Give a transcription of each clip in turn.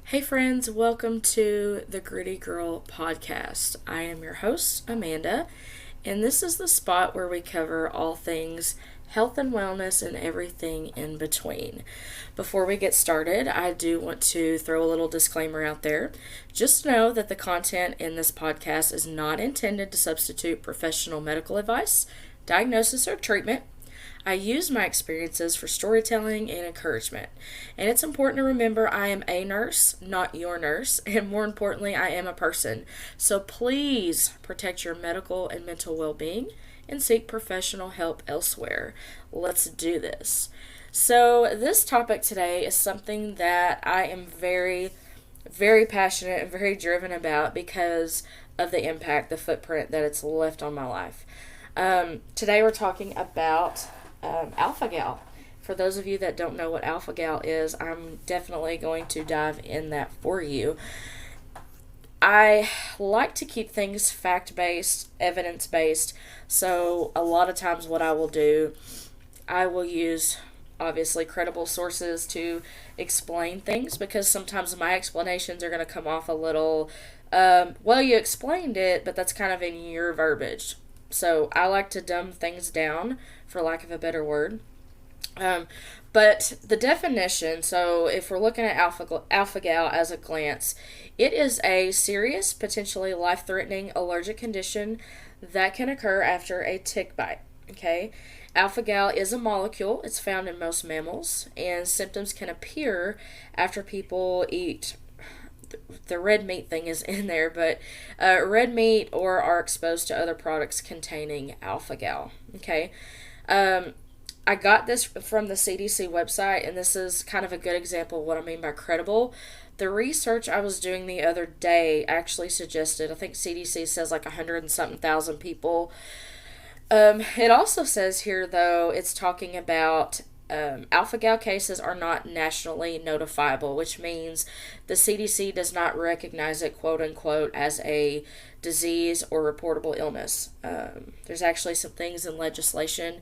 Hey friends, welcome to the Gritty Girl podcast. I am your host, Amanda, and this is the spot where we cover all things health and wellness and everything in between. Before we get started, I do want to throw a little disclaimer out there. Just know that the content in this podcast is not intended to substitute professional medical advice, diagnosis, or treatment. I use my experiences for storytelling and encouragement. And it's important to remember I am a nurse, not your nurse, and more importantly, I am a person. So please protect your medical and mental well being and seek professional help elsewhere. Let's do this. So, this topic today is something that I am very passionate and very driven about because of the impact, the footprint that it's left on my life. Today, we're talking about alphagal. For those of you that don't know what alphagal is, I'm definitely going to dive in that for you. I like to keep things fact-based, evidence-based, so a lot of times what I will do, I will use obviously credible sources to explain things because sometimes my explanations are going to come off a little, well, you explained it, but that's kind of in your verbiage. So I like to dumb things down, for lack of a better word. But the definition, so if we're looking at alphagal as a glance, it is a serious, potentially life-threatening allergic condition that can occur after a tick bite. Okay, alphagal is a molecule. It's found in most mammals, and symptoms can appear after people eat. The red meat thing is in there, but red meat or are exposed to other products containing alphagal. Okay. I got this from the CDC website, and this is kind of a good example of what I mean by credible. The research I was doing the other day actually suggested, I think CDC says like 100 and something thousand people. It also says here, though, it's talking about alpha-gal cases are not nationally notifiable, which means the CDC does not recognize it, quote unquote, as a disease or reportable illness. There's actually some things in legislation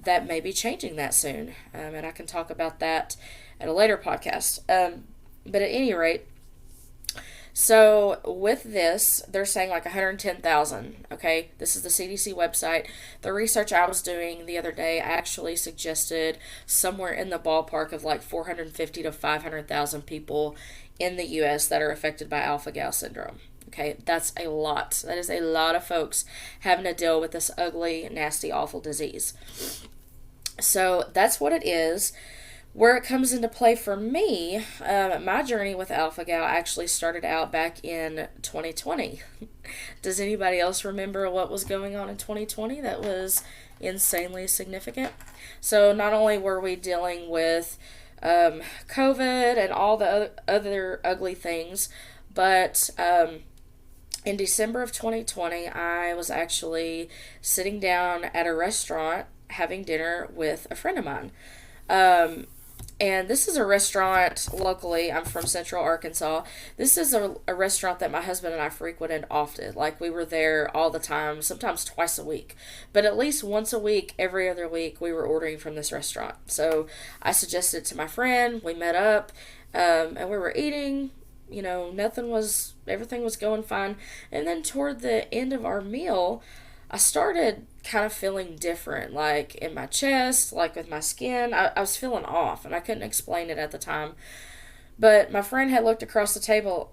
that may be changing that soon, and I can talk about that at a later podcast. But at any rate, so with this, they're saying like 110,000. Okay, this is the CDC website. The research I was doing the other day actually suggested somewhere in the ballpark of like 450 to 500,000 people in the U.S. that are affected by alpha-gal syndrome. Okay, that's a lot. That is a lot of folks having to deal with this ugly, nasty, awful disease. So that's what it is. Where it comes into play for me, my journey with alphagal actually started out back in 2020. Does anybody else remember what was going on in 2020 that was insanely significant? So not only were we dealing with COVID and all the other ugly things, but in December of 2020, I was actually sitting down at a restaurant having dinner with a friend of mine. And this is a restaurant locally. I'm from Central Arkansas. This is a restaurant that my husband and I frequented often. Like, we were there all the time, sometimes twice a week. But at least once a week, every other week, we were ordering from this restaurant. So I suggested it to my friend. We met up, and we were eating. You know, everything was going fine. And then toward the end of our meal, I started kind of feeling different, like in my chest, like with my skin. I was feeling off, and I couldn't explain it at the time. But my friend had looked across the table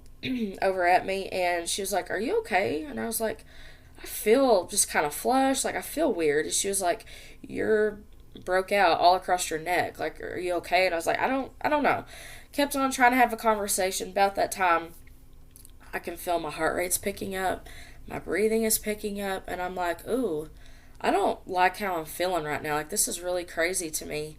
over at me, and she was like, "Are you okay?" And I was like, "I feel just kind of flushed, like I feel weird." And she was like, "You're broke out all across your neck. Like, are you okay?" And I was like, I don't know. Kept on trying to have a conversation. About that time, I can feel my heart rate's picking up. My breathing is picking up, and I'm like, ooh, I don't like how I'm feeling right now. Like, this is really crazy to me.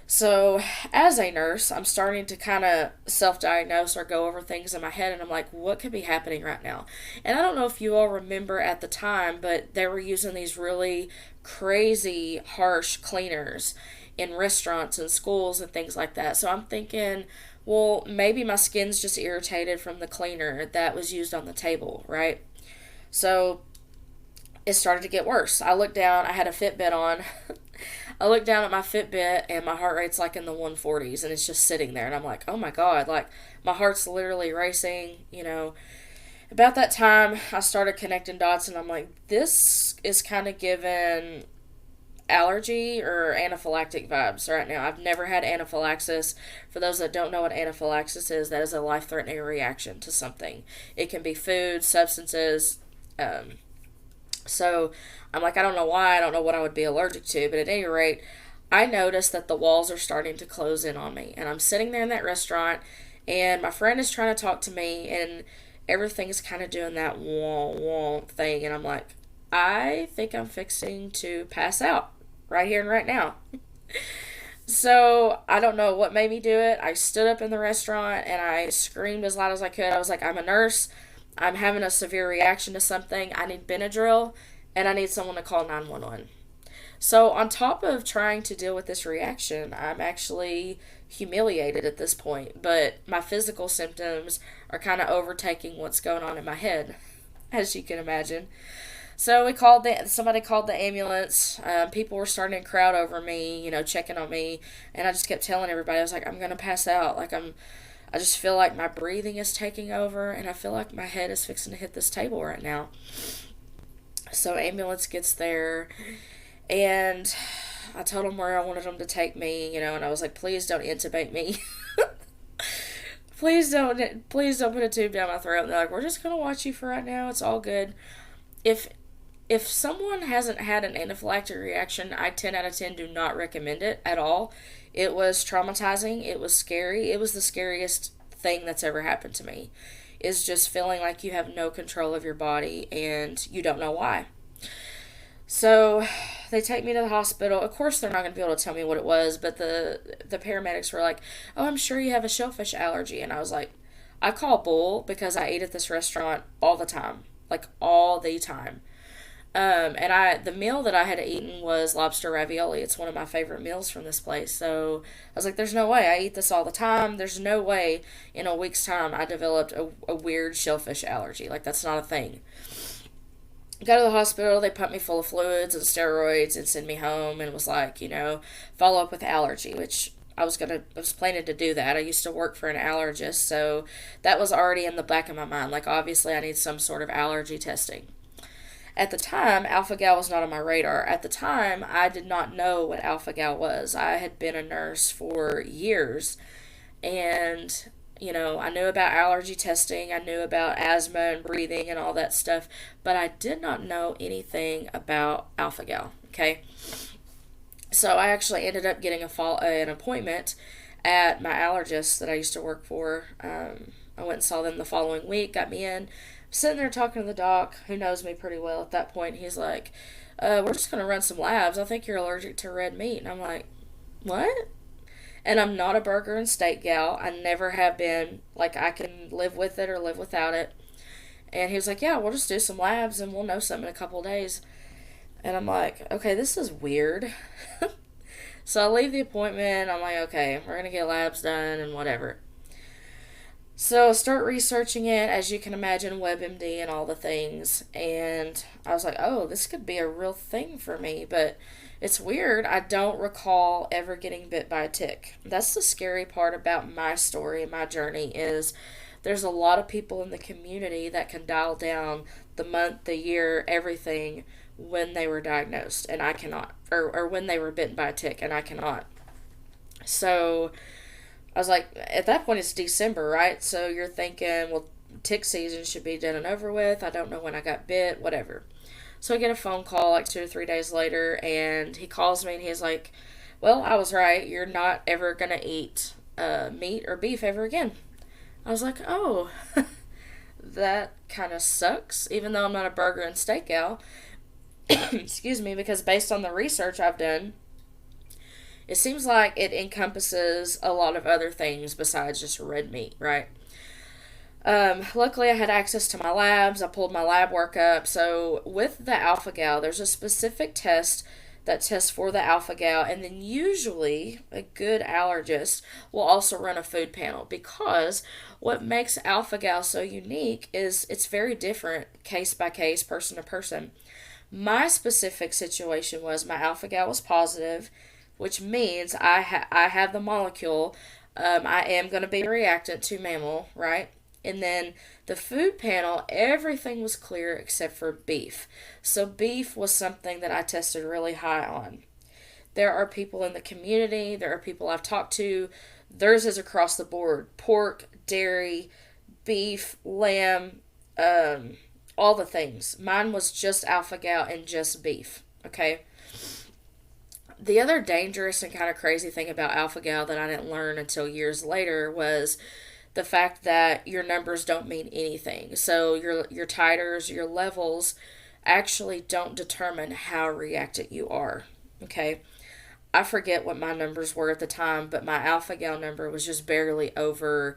So, as a nurse, I'm starting to kind of self-diagnose or go over things in my head, and I'm like, what could be happening right now? And I don't know if you all remember at the time, but they were using these really crazy, harsh cleaners in restaurants and schools and things like that. So I'm thinking, well, maybe my skin's just irritated from the cleaner that was used on the table, right? So it started to get worse. I looked down, I had a Fitbit on. I look down at my Fitbit and my heart rate's like in the 140s and it's just sitting there. And I'm like, oh my God, like my heart's literally racing. About that time, I started connecting dots and I'm like, this is kind of giving allergy or anaphylactic vibes right now. I've never had anaphylaxis. For those that don't know what anaphylaxis is, that is a life-threatening reaction to something. It can be food, substances. So I'm like, I don't know why. I don't know what I would be allergic to. But at any rate, I noticed that the walls are starting to close in on me. And I'm sitting there in that restaurant and my friend is trying to talk to me and everything's kind of doing that wah wah thing. And I'm like, I think I'm fixing to pass out right here and right now. So I don't know what made me do it. I stood up in the restaurant and I screamed as loud as I could. I was like, I'm a nurse. I'm having a severe reaction to something. I need Benadryl and I need someone to call 911. So on top of trying to deal with this reaction, I'm actually humiliated at this point. But my physical symptoms are kind of overtaking what's going on in my head, as you can imagine. So somebody called the ambulance. People were starting to crowd over me, checking on me, and I just kept telling everybody, I was like, I'm gonna pass out. I just feel like my breathing is taking over, and I feel like my head is fixing to hit this table right now. So ambulance gets there, and I told them where I wanted them to take me, and I was like, please don't intubate me. Please don't put a tube down my throat. And they're like, we're just gonna watch you for right now. It's all good. If someone hasn't had an anaphylactic reaction, I 10 out of 10 do not recommend it at all. It was traumatizing. It was scary. It was the scariest thing that's ever happened to me, is just feeling like you have no control of your body and you don't know why. So they take me to the hospital. Of course, they're not going to be able to tell me what it was, but the paramedics were like, oh, I'm sure you have a shellfish allergy. And I was like, I call bull because I eat at this restaurant all the time. Like, all the time. And the meal that I had eaten was lobster ravioli. It's one of my favorite meals from this place. So I was like, there's no way. I eat this all the time. There's no way in a week's time I developed a weird shellfish allergy. Like, that's not a thing. Go to the hospital. They pump me full of fluids and steroids and send me home, and it was like, follow up with allergy, which I was planning to do that. I used to work for an allergist, so that was already in the back of my mind. Like, obviously I need some sort of allergy testing. At the time, alphagal was not on my radar. At the time, I did not know what alphagal was. I had been a nurse for years, and, I knew about allergy testing. I knew about asthma and breathing and all that stuff, but I did not know anything about alphagal, okay? So I actually ended up getting an appointment at my allergist that I used to work for. I went and saw them the following week, got me in. Sitting there talking to the doc, who knows me pretty well at that point. He's like, we're just going to run some labs. I think you're allergic to red meat. And I'm like, what? And I'm not a burger and steak gal. I never have been. Like, I can live with it or live without it. And he was like, yeah, we'll just do some labs and we'll know something in a couple of days. And I'm like, okay, this is weird. So I leave the appointment. I'm like, okay, we're going to get labs done and whatever. So I start researching it, as you can imagine, WebMD and all the things. And I was like, oh, this could be a real thing for me. But it's weird. I don't recall ever getting bit by a tick. That's the scary part about my story and my journey, is there's a lot of people in the community that can dial down the month, the year, everything when they were diagnosed. And I cannot. Or when they were bitten by a tick, and I cannot. So I was like, at that point it's December, right? So you're thinking, well, tick season should be done and over with. I don't know when I got bit, whatever. So I get a phone call like 2 or 3 days later, and he calls me and he's like, well, I was right. You're not ever going to eat meat or beef ever again. I was like, oh, that kind of sucks, even though I'm not a burger and steak gal. Excuse me, because based on the research I've done, it seems like it encompasses a lot of other things besides just red meat, right? Luckily, I had access to my labs. I pulled my lab work up. So with the alphagal, there's a specific test that tests for the alphagal, and then usually a good allergist will also run a food panel, because what makes alphagal so unique is it's very different case by case, person to person. My specific situation was my alpha gal was positive, which means I have the molecule. I am going to be a reactant to mammal, right? And then the food panel, everything was clear except for beef. So beef was something that I tested really high on. There are people in the community, there are people I've talked to. Theirs is across the board: pork, dairy, beef, lamb, um, all the things. Mine was just alpha gal and just beef. Okay. The other dangerous and kind of crazy thing about alpha gal that I didn't learn until years later was the fact that your numbers don't mean anything. So your titers, your levels actually don't determine how reactant you are. Okay. I forget what my numbers were at the time, but my alpha gal number was just barely over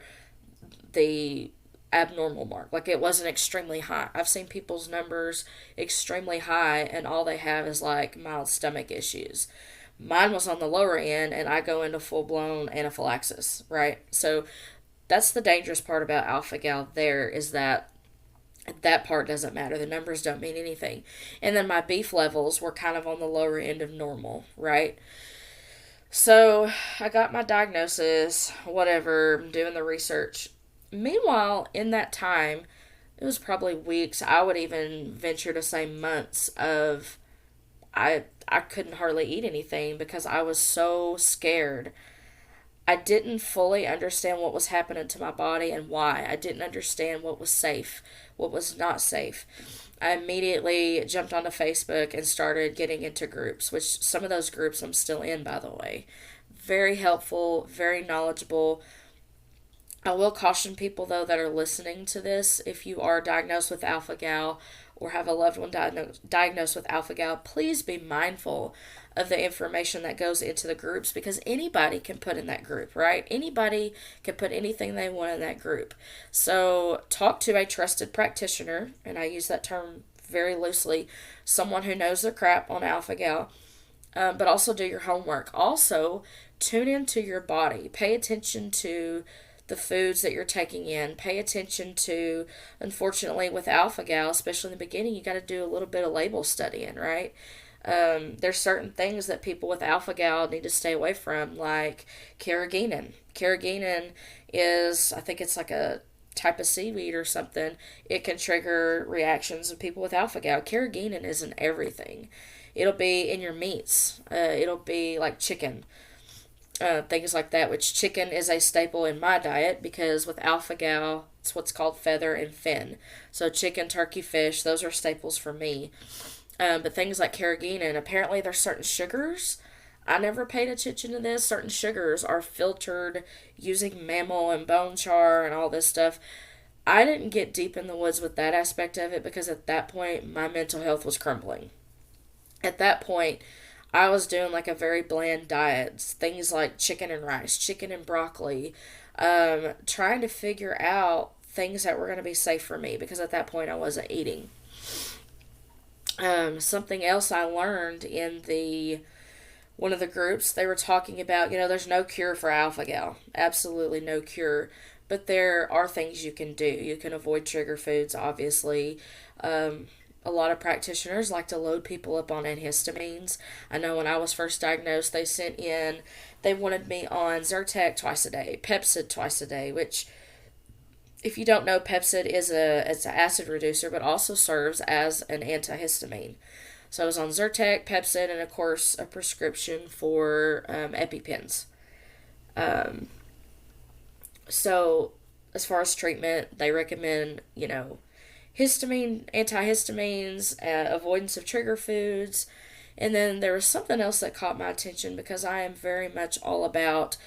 the abnormal mark. Like, it wasn't extremely high. I've seen people's numbers extremely high and all they have is like mild stomach issues. Mine was on the lower end and I go into full blown anaphylaxis, right? So that's the dangerous part about alpha gal there, is that that part doesn't matter. The numbers don't mean anything. And then my beef levels were kind of on the lower end of normal, right? So I got my diagnosis, whatever, doing the research. Meanwhile, in that time, it was probably weeks, I would even venture to say months of I couldn't hardly eat anything because I was so scared. I didn't fully understand what was happening to my body and why. I didn't understand what was safe, what was not safe. I immediately jumped onto Facebook and started getting into groups, which some of those groups I'm still in, by the way. Very helpful, very knowledgeable. I will caution people, though, that are listening to this: if you are diagnosed with alpha gal or have a loved one diagnosed with alpha gal, please be mindful of the information that goes into the groups, because anybody can put in that group, right? Anybody can put anything they want in that group. So talk to a trusted practitioner, and I use that term very loosely, someone who knows their crap on alpha gal, but also do your homework. Also, tune into your body. Pay attention to the foods that you're taking in. Pay attention to, unfortunately, with alpha gal, especially in the beginning, you got to do a little bit of label studying, right? There's certain things that people with alpha gal need to stay away from, like carrageenan. Carrageenan is, I think it's like a type of seaweed or something. It can trigger reactions in people with alpha gal. Carrageenan is in everything. It'll be in your meats. It'll be like chicken. Things like that, which chicken is a staple in my diet because with alpha gal, it's what's called feather and fin. So chicken, turkey, fish, those are staples for me. But things like carrageenan, apparently there's certain sugars. I never paid attention to this. Certain sugars are filtered using mammal and bone char and all this stuff. I didn't get deep in the woods with that aspect of it because at that point, my mental health was crumbling. At that point, I was doing like a very bland diet, things like chicken and rice, chicken and broccoli, trying to figure out things that were going to be safe for me because at that point I wasn't eating. Something else I learned in the one of the groups, they were talking about, there's no cure for alpha gal, absolutely no cure, but there are things you can do. You can avoid trigger foods, obviously. A lot of practitioners like to load people up on antihistamines. I know when I was first diagnosed, they wanted me on Zyrtec twice a day, Pepcid twice a day, which, if you don't know, Pepcid it's an acid reducer, but also serves as an antihistamine. So I was on Zyrtec, Pepcid, and of course a prescription for EpiPens. So as far as treatment, they recommend, antihistamines, avoidance of trigger foods. And then there was something else that caught my attention because I am very much all about,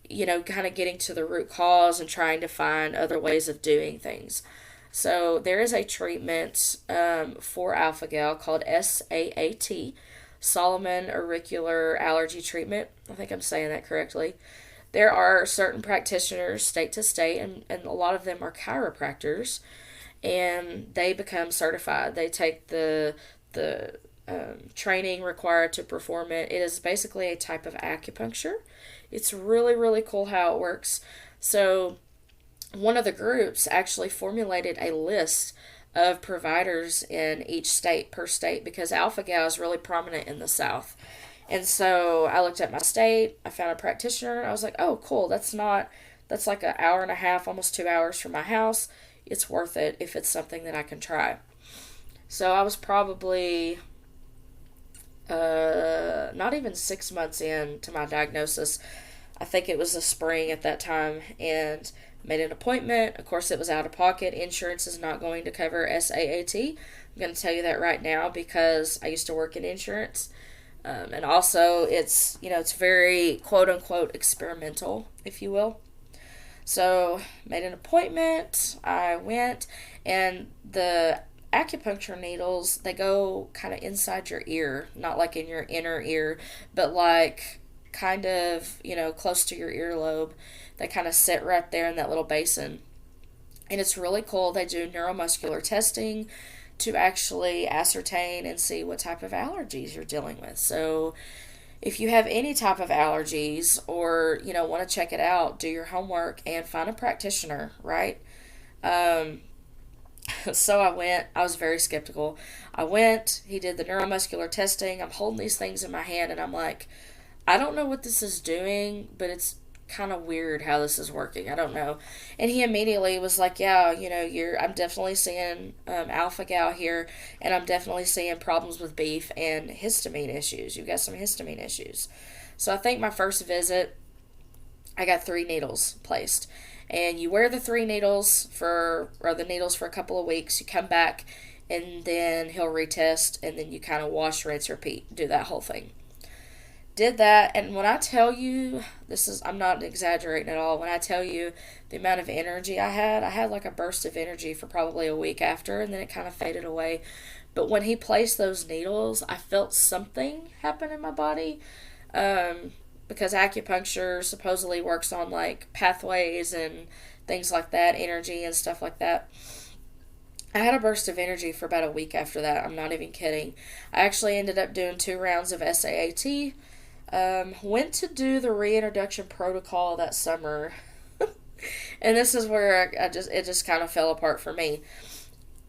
kind of getting to the root cause and trying to find other ways of doing things. So there is a treatment for alpha gal called SAAT, Solomon Auricular Allergy Treatment. I think I'm saying that correctly. There are certain practitioners, state to state, and a lot of them are chiropractors, and they become certified. They take the training required to perform it. It is basically a type of acupuncture. It's really, really cool how it works. So one of the groups actually formulated a list of providers in each state per state because alphagal is really prominent in the South. And so I looked at my state, I found a practitioner, I was like, oh, cool, that's like an hour and a half, almost 2 hours from my house. It's worth it if it's something that I can try. So I was probably not even 6 months into my diagnosis. I think it was the spring at that time, and made an appointment. Of course, it was out of pocket. Insurance is not going to cover SAAT. I'm going to tell you that right now because I used to work in insurance. And also, it's very quote unquote experimental, if you will. So, made an appointment. I went, and the acupuncture needles, they go kind of inside your ear, not like in your inner ear, but like kind of, close to your earlobe. They kind of sit right there in that little basin. And it's really cool. They do neuromuscular testing to actually ascertain and see what type of allergies you're dealing with. So if you have any type of allergies or, want to check it out, do your homework and find a practitioner, right? So I went. I was very skeptical. I went. He did the neuromuscular testing. I'm holding these things in my hand and I'm like, I don't know what this is doing, but it's kind of weird how this is working. I don't know. And he immediately was like, yeah, I'm definitely seeing alpha-gal here, and I'm definitely seeing problems with beef and histamine issues. You've got some histamine issues. So I think my first visit, I got 3 needles placed. And you wear the 3 needles for a couple of weeks. You come back, and then he'll retest, and then you kind of wash, rinse, repeat. Do that whole thing. Did that, and when I tell you, I'm not exaggerating at all, when I tell you the amount of energy I had like a burst of energy for probably a week after, and then it kind of faded away. But when he placed those needles, I felt something happen in my body, because acupuncture supposedly works on like pathways and things like that, energy and stuff like that. I had a burst of energy for about a week after that. I'm not even kidding. I actually ended up doing 2 rounds of SAAT. Went to do the reintroduction protocol that summer. And this is where it just kind of fell apart for me.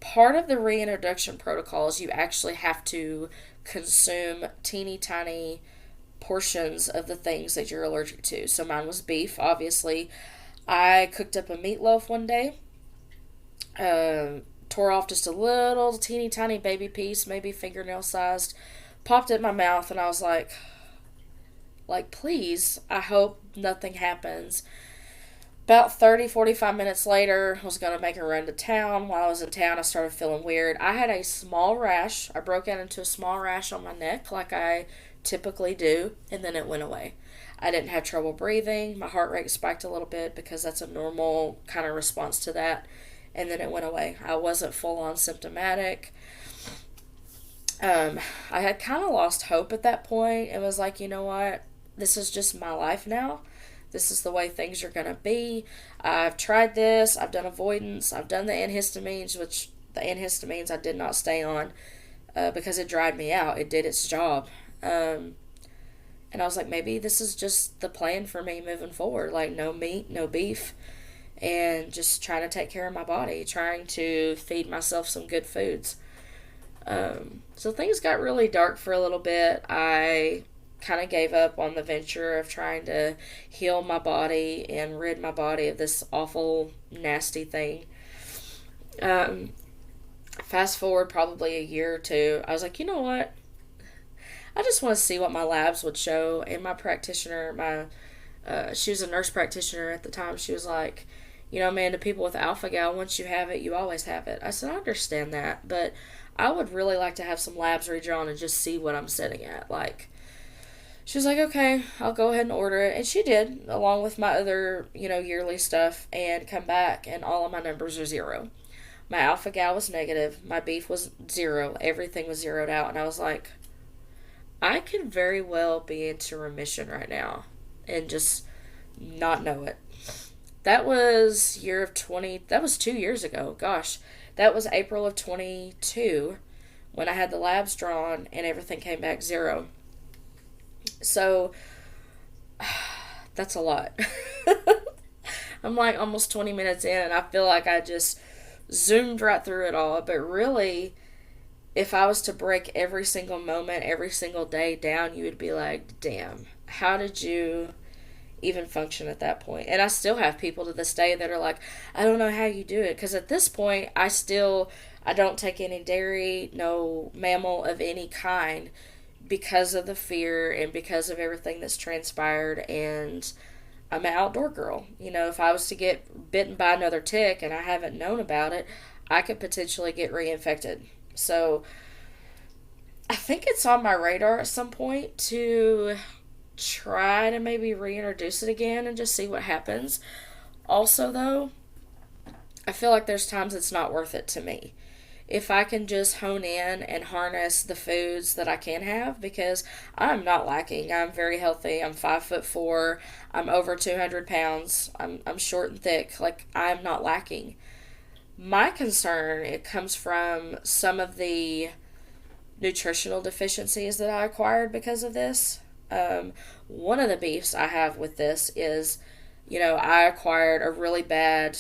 Part of the reintroduction protocol is you actually have to consume teeny tiny portions of the things that you're allergic to. So mine was beef, obviously. I cooked up a meatloaf one day. Tore off just a little teeny tiny baby piece, maybe fingernail sized. Popped it in my mouth, and I was like, please, I hope nothing happens. About 30-45 minutes later, I was going to make a run to town. While I was in town, I started feeling weird. I had a small rash. I broke out into a small rash on my neck like I typically do, and then it went away. I didn't have trouble breathing. My heart rate spiked a little bit because that's a normal kind of response to that, and then it went away. I wasn't full-on symptomatic. I had kind of lost hope at that point. It was like, you know what? This is just my life now. This is the way things are going to be. I've tried this. I've done avoidance. I've done the antihistamines, which the antihistamines I did not stay on because it dried me out. It did its job. And I was like, maybe this is just the plan for me moving forward. Like, no meat, no beef, and just trying to take care of my body, trying to feed myself some good foods. So things got really dark for a little bit. I kind of gave up on the venture of trying to heal my body and rid my body of this awful, nasty thing. Fast forward probably a year or two, I was like, you know what? I just want to see what my labs would show. And my practitioner, she was a nurse practitioner at the time. She was like, Amanda, people with alpha-gal, once you have it, you always have it. I said, I understand that, but I would really like to have some labs redrawn and just see what I'm sitting at. She was like, okay, I'll go ahead and order it. And she did, along with my other, yearly stuff, and come back, and all of my numbers are 0. My alpha-gal was negative. My beef was 0. Everything was zeroed out. And I was like, I could very well be into remission right now and just not know it. That was that was 2 years ago. Gosh, that was April of 22 when I had the labs drawn and everything came back 0. So, that's a lot. I'm like almost 20 minutes in, and I feel like I just zoomed right through it all. But really, if I was to break every single moment, every single day down, you would be like, damn, how did you even function at that point? And I still have people to this day that are like, I don't know how you do it. Because at this point, I don't take any dairy, no mammal of any kind because of the fear and because of everything that's transpired. And I'm an outdoor girl. If I was to get bitten by another tick and I haven't known about it, I could potentially get reinfected. So I think it's on my radar at some point to try to maybe reintroduce it again and just see what happens. Also, though, I feel like there's times it's not worth it to me. If I can just hone in and harness the foods that I can have, because I'm not lacking. I'm very healthy. I'm 5'4". I'm over 200 pounds. I'm short and thick. Like, I'm not lacking. My concern, it comes from some of the nutritional deficiencies that I acquired because of this. One of the beefs I have with this is, I acquired a really bad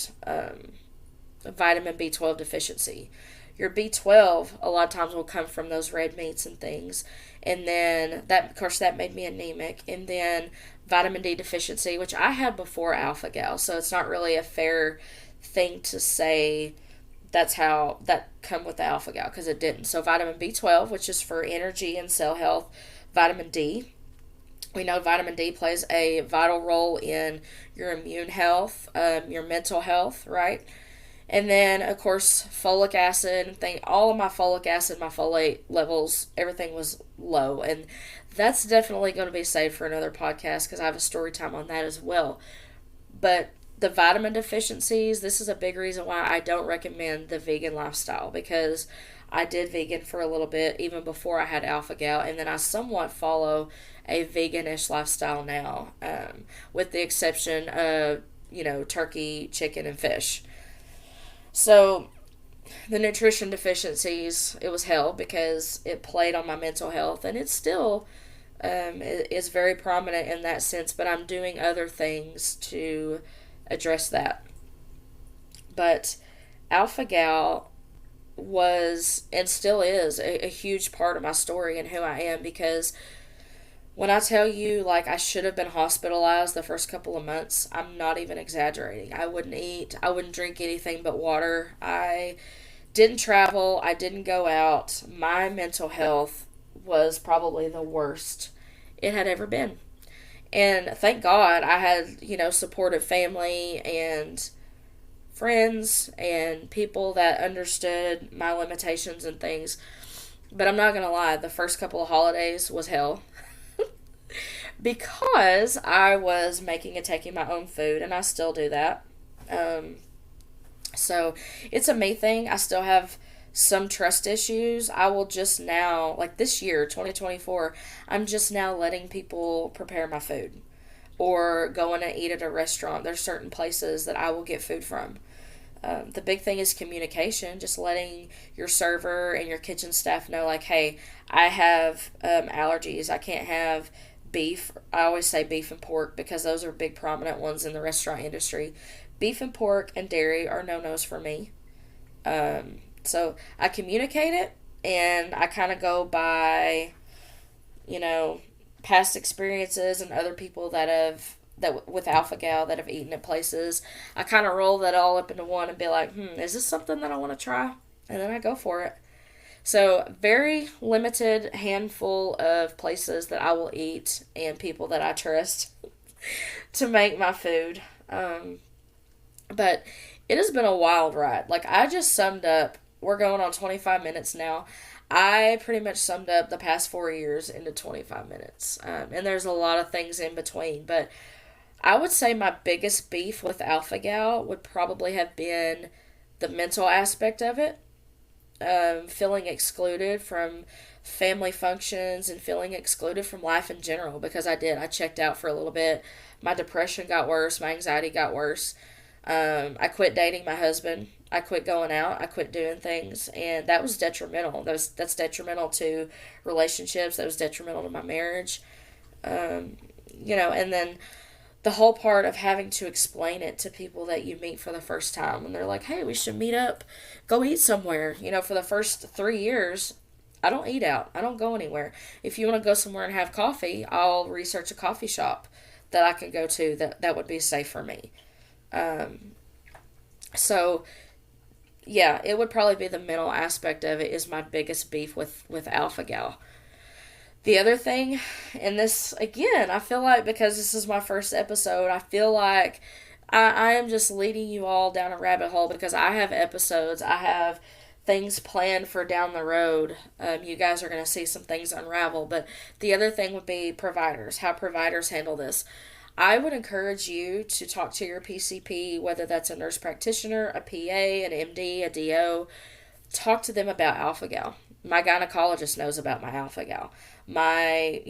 vitamin B12 deficiency. Your B12 a lot of times will come from those red meats and things. And then that, of course, that made me anemic. And then vitamin D deficiency, which I had before alphagal. So it's not really a fair thing to say that's how that come with the alphagal, because it didn't. So vitamin B12, which is for energy and cell health. Vitamin D. We know vitamin D plays a vital role in your immune health, your mental health, right? And then, of course, folic acid. All of my folic acid, my folate levels, everything was low. And that's definitely going to be saved for another podcast because I have a story time on that as well. But the vitamin deficiencies, this is a big reason why I don't recommend the vegan lifestyle, because I did vegan for a little bit even before I had alpha-gal, and then I somewhat follow a veganish lifestyle now, with the exception of, turkey, chicken, and fish. So the nutrition deficiencies, it was hell because it played on my mental health, and it still is very prominent in that sense, but I'm doing other things to address that. But alpha-gal was and still is a huge part of my story and who I am, because when I tell you, like, I should have been hospitalized the first couple of months, I'm not even exaggerating. I wouldn't eat. I wouldn't drink anything but water. I didn't travel. I didn't go out. My mental health was probably the worst it had ever been. And thank God I had, supportive family and friends and people that understood my limitations and things. But I'm not going to lie, the first couple of holidays was hell. Because I was making and taking my own food, and I still do that. So it's a me thing. I still have some trust issues. I will just now, like this year, 2024, I'm just now letting people prepare my food or going and eat at a restaurant. There's certain places that I will get food from. The big thing is communication, just letting your server and your kitchen staff know, like, hey, I have allergies. I can't have beef. I always say beef and pork because those are big prominent ones in the restaurant industry. Beef and pork and dairy are no-nos for me. So I communicate it, and I kind of go by, past experiences and other people that with alpha-gal that have eaten at places. I kind of roll that all up into one and be like, is this something that I want to try? And then I go for it. So very limited handful of places that I will eat and people that I trust to make my food. But it has been a wild ride. Like, I just summed up, we're going on 25 minutes now. I pretty much summed up the past 4 years into 25 minutes. And there's a lot of things in between. But I would say my biggest beef with alpha-gal would probably have been the mental aspect of it. Feeling excluded from family functions and feeling excluded from life in general, because I checked out for a little bit. My depression got worse. My anxiety got worse. I quit dating my husband. I quit going out. I quit doing things, and that was detrimental. That's detrimental to relationships. That was detrimental to my marriage. And then the whole part of having to explain it to people that you meet for the first time when they're like, hey, we should meet up, go eat somewhere. For the first 3 years, I don't eat out. I don't go anywhere. If you want to go somewhere and have coffee, I'll research a coffee shop that I can go to that would be safe for me. So, yeah, it would probably be the mental aspect of it is my biggest beef with alpha-gal. The other thing, and this, again, I feel like because this is my first episode, I feel like I am just leading you all down a rabbit hole because I have episodes, I have things planned for down the road. You guys are going to see some things unravel. But the other thing would be providers, how providers handle this. I would encourage you to talk to your PCP, whether that's a nurse practitioner, a PA, an MD, a DO. Talk to them about alpha-gal. My gynecologist knows about my alpha-gal. My,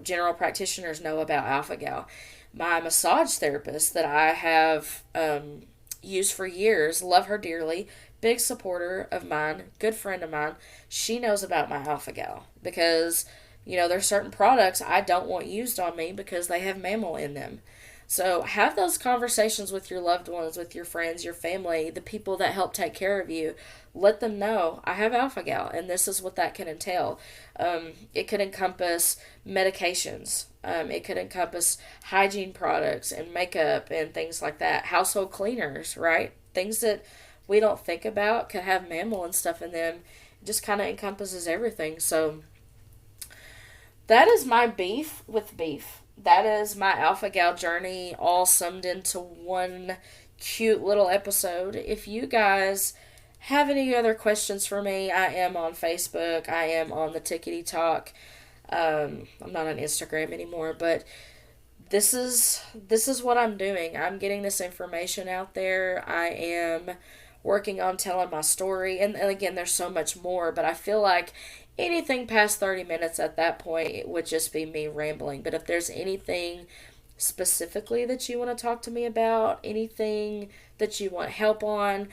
general practitioners know about alpha-gal. My massage therapist that I have used for years, love her dearly, big supporter of mine, good friend of mine, she knows about my alpha-gal because, there's certain products I don't want used on me because they have mammal in them. So have those conversations with your loved ones, with your friends, your family, the people that help take care of you. Let them know I have alpha-gal and this is what that can entail. It could encompass medications. It could encompass hygiene products and makeup and things like that. Household cleaners, right? Things that we don't think about could have mammal and stuff in them. It just kind of encompasses everything. So that is my beef with beef. That is my alpha-gal journey all summed into one cute little episode. If you guys have any other questions for me, I am on Facebook. I am on the Tickety Talk. I'm not on Instagram anymore, but this is what I'm doing. I'm getting this information out there. I am working on telling my story. And again, there's so much more, but I feel like anything past 30 minutes at that point, it would just be me rambling. But if there's anything specifically that you want to talk to me about, anything that you want help on,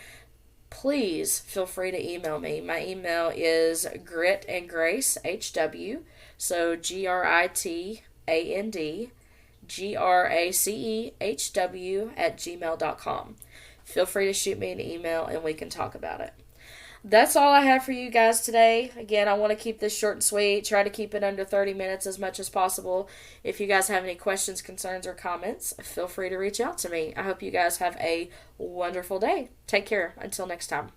please feel free to email me. My email is gritandgracehw, so gritandgracehw@gmail.com. Feel free to shoot me an email and we can talk about it. That's all I have for you guys today. Again, I want to keep this short and sweet. Try to keep it under 30 minutes as much as possible. If you guys have any questions, concerns, or comments, feel free to reach out to me. I hope you guys have a wonderful day. Take care. Until next time.